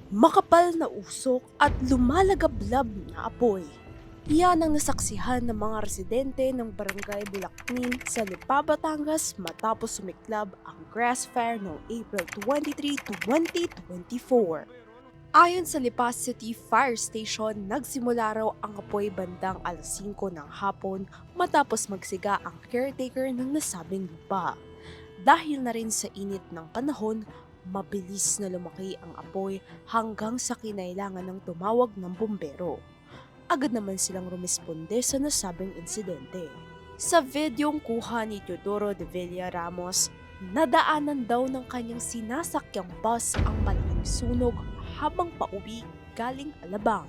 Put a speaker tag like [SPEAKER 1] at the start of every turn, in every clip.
[SPEAKER 1] Makapal na usok at lumalagablab na apoy. Yan ang nasaksihan ng mga residente ng Barangay Bulacnin sa Lipa, Batangas matapos sumiklab ang grass fire noong April 23, 2024. Ayon sa Lipa City Fire Station, nagsimula raw ang apoy bandang alas 5 ng hapon matapos magsiga ang caretaker ng nasabing lupa. Dahil na rin sa init ng panahon, mabilis na lumaki ang apoy hanggang sa kinailangan ng tumawag ng bumbero. Agad naman silang rumisponde sa nasabing insidente. Sa videong kuha ni Teodoro de Villa Ramos, nadaanan daw ng kanyang sinasakyang bus ang malaking sunog habang pauwi galing Alabang.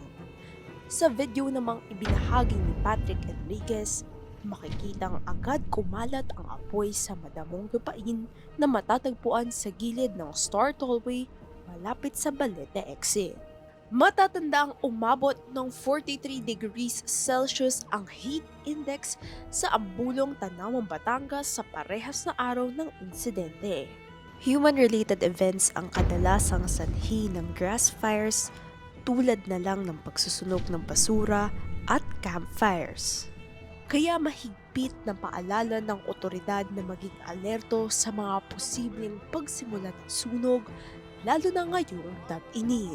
[SPEAKER 1] Sa video namang ibinahagi ni Patrick Enriquez, makikitang agad kumalat ang apoy sa madamong lupain na matatagpuan sa gilid ng Star Tollway malapit sa Balete exit. Matatanda ang umabot ng 43 degrees Celsius ang heat index sa Ambulong, Tanawang, Batangas sa parehas na araw ng insidente. Human-related events ang kadalasang sanhi ng grass fires tulad na lang ng pagsusunog ng basura at campfires. Kaya mahigpit na paalala ng otoridad na maging alerto sa mga posibleng pagsimula ng sunog lalo na ngayong tag-init.